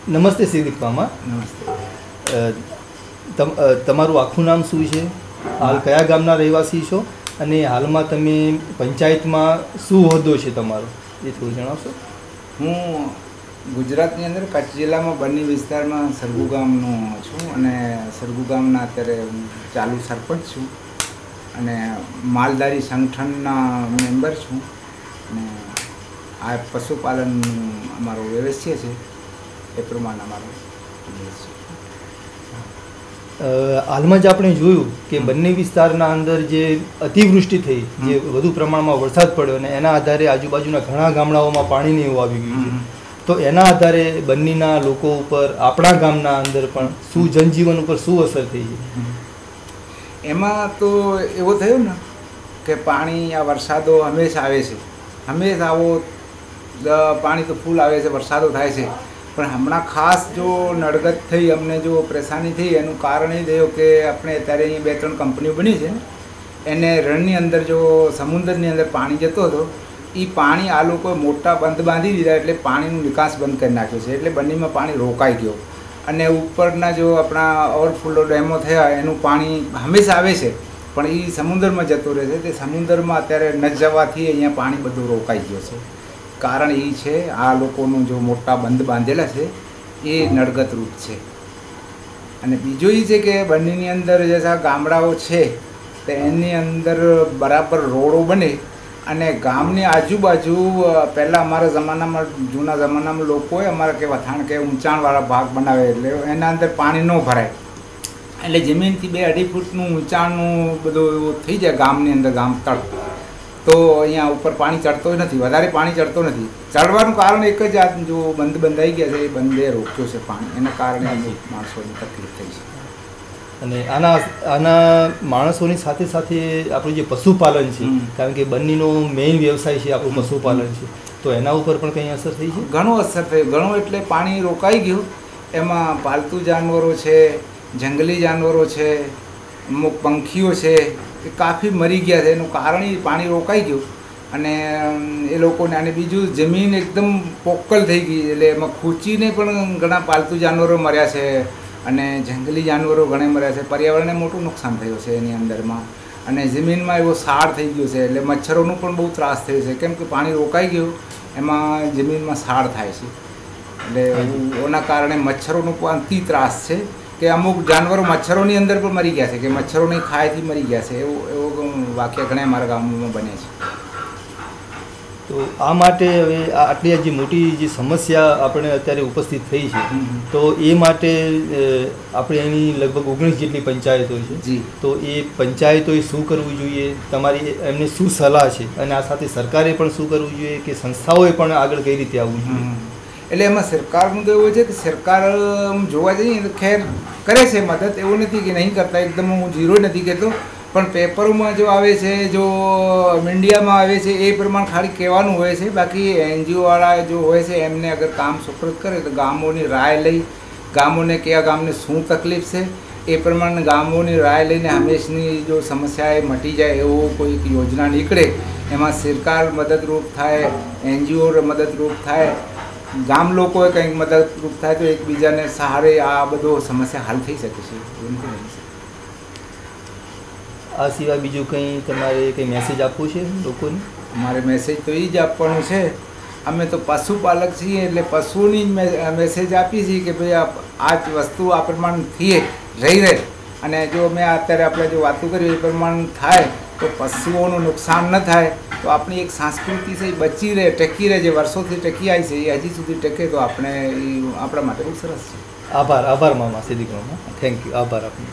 નમસ્તે સિદ્દીક મામા. નમસ્તે. તમારું આખું નામ શું છે? હાલ કયા ગામના રહેવાસી છો અને હાલમાં તમે પંચાયતમાં શું હોદ્દો છે તમારો એ થોડું જણાવશો? હું ગુજરાતની અંદર કચ્છ જિલ્લામાં બન્ની વિસ્તારમાં સરગુ ગામનો છું અને સરગુ ગામના અત્યારે હું ચાલુ સરપંચ છું અને માલધારી સંગઠનના મેમ્બર છું અને આ પશુપાલન અમારો વ્યવસાય છે એ પ્રમાણે અમારો હાલમાં જ આપણે જોયું કે બંને વિસ્તારના અંદર જે અતિવૃષ્ટિ થઈ, જે વધુ પ્રમાણમાં વરસાદ પડ્યો અને એના આધારે આજુબાજુના ઘણા ગામડાઓમાં પાણીની એવું આવી ગયું છે. તો એના આધારે બંનેના લોકો ઉપર, આપણા ગામના અંદર પણ શું જનજીવન ઉપર શું અસર થઈ છે? એમાં તો એવું થયું ને કે પાણી આ વરસાદો હંમેશા આવે છે, હંમેશા આવો પાણી તો ફૂલ આવે છે, વરસાદો થાય છે. પણ હમણાં ખાસ જો નડગત થઈ, અમને જો પરેશાની થઈ એનું કારણ એ થયું કે આપણે અત્યારે અહીંયા 2-3 કંપનીઓ બની છે, એને રણની અંદર જો સમુદ્રની અંદર પાણી જતો હતો, એ પાણી આ લોકોએ મોટા બંધ બાંધી દીધા એટલે પાણીનો નિકાસ બંધ કરી નાખ્યો છે. એટલે બંનેમાં પાણી રોકાઈ ગયો અને ઉપરના જો આપણા ઓવરફ્લો ડેમો થયા એનું પાણી હંમેશા આવે છે પણ એ સમુદ્રમાં જતો રહે છે. તે સમુદ્રમાં અત્યારે ન જવાથી અહીંયા પાણી બધું રોકાઈ ગયો છે. કારણ એ છે આ લોકોનું જો મોટા બંધ બાંધેલા છે એ નડગત રૂપ છે. અને બીજું એ છે કે બંનેની અંદર જે ગામડાઓ છે તો એની અંદર બરાબર રોડો બને અને ગામની આજુબાજુ પહેલાં અમારા જમાનામાં, જૂના જમાનામાં લોકોએ અમારા કે વથાણ કે ઊંચાણવાળા ભાગ બનાવે એટલે એના અંદર પાણી ન ભરાય, એટલે જમીનથી 2-2.5 ફૂટનું ઊંચાણનું બધું એવું થઈ જાય ગામની અંદર, ગામ તળ. તો અહીંયા ઉપર પાણી ચડતો નથી, વધારે પાણી ચડતો નથી. ચડવાનું કારણ એક જ આ જો બંધ બંધાઈ ગયા છે એ બંધે રોક્યો છે પાણી, એના કારણે અમુક માણસોની તકલીફ થઈ છે. અને આના માણસોની સાથે સાથે આપણું જે પશુપાલન છે, કારણ કે બંનેનો મેઇન વ્યવસાય છે આપણું પશુપાલન છે, તો એના ઉપર પણ કંઈ અસર થઈ છે? ઘણું અસર થયું, ઘણું એટલે પાણી રોકાઈ ગયું. એમાં પાલતુ જાનવરો છે, જંગલી જાનવરો છે, અમુક પંખીઓ છે એ કાફી મરી ગયા છે. એનું કારણ એ પાણી રોકાઈ ગયું અને એ લોકોને, અને બીજું જમીન એકદમ પોકળ થઈ ગઈ એટલે એમાં ખૂંચીને પણ ઘણા પાલતુ જાનવરો મર્યા છે અને જંગલી જાનવરો ઘણા મર્યા છે. પર્યાવરણને મોટું નુકસાન થયું છે એની અંદરમાં અને જમીનમાં એવો સાર થઈ ગયો છે એટલે મચ્છરોનું પણ બહુ ત્રાસ થયો છે. કેમ કે પાણી રોકાઈ ગયું એમાં જમીનમાં સાર થાય છે એટલે એના કારણે મચ્છરોનું પણ અતિ ત્રાસ છે કે અમુક જાનવરો મચ્છરોની અંદર પણ મરી ગયા છે કે મચ્છરોની ખાયથી મરી ગયા છે. એવો વાક્ય ઘણા અમારા ગામમાં બને છે. તો આ માટે હવે આટલી જે મોટી જે સમસ્યા આપણે અત્યારે ઉપસ્થિત થઈ છે, તો એ માટે આપણે એની લગભગ 19 જેટલી પંચાયતો છે, તો એ પંચાયતોએ શું કરવું જોઈએ, તમારી એમને શું સલાહ છે અને આ સાથે સરકારે પણ શું કરવું જોઈએ કે સંસ્થાઓએ પણ આગળ કઈ રીતે આવવું જોઈએ? એટલે એમાં સરકારનું તો એવું છે કે સરકાર જોવા જઈએ તો ખેર કરે છે મદદ, એવું નથી કે નહીં કરતા, એકદમ હું ઝીરો નથી કહેતો, પણ પેપરોમાં જો આવે છે, જો મીડિયામાં આવે છે એ પ્રમાણે ખાલી કહેવાનું હોય છે. બાકી NGOવાળા જો હોય છે એમને અગર કામ સુપ્રત કરે તો ગામોની રાય લઈ, ગામોને કયા ગામને શું તકલીફ છે એ પ્રમાણે ગામોની રાય લઈને હંમેશની જો સમસ્યા એ મટી જાય એવો કોઈ યોજના નીકળે, એમાં સરકાર મદદરૂપ થાય, NGO મદદરૂપ થાય, ગામ લોકોએ કંઈક મદદરૂપ થાય તો એકબીજાને સહારે આ બધો સમસ્યા હલ થઈ શકે છે. આ સિવાય બીજું કંઈ તમારે કંઈ મેસેજ આપવું છે લોકોને? અમારે મેસેજ તો એ જ આપવાનું છે, અમે તો પશુપાલક છીએ એટલે પશુની જ મેસેજ આપીએ છીએ કે ભાઈ આ જ વસ્તુ આ પ્રમાણથી રહી રહે અને જો મેં અત્યારે આપણે જો વાતો કરી એ પ્રમાણે થાય તો પશુઓનું નુકસાન ન થાય તો આપણી એક સંસ્કૃતિ છે એ બચી રહે, ટકી રહે, જે વર્ષોથી ટકી આવી છે એ હજી સુધી ટકે તો આપણે એ આપણા માટે બહુ સરસ છે. આભાર મામા, સિદ્દીક મામા, થેન્ક યુ, આભાર આપનો.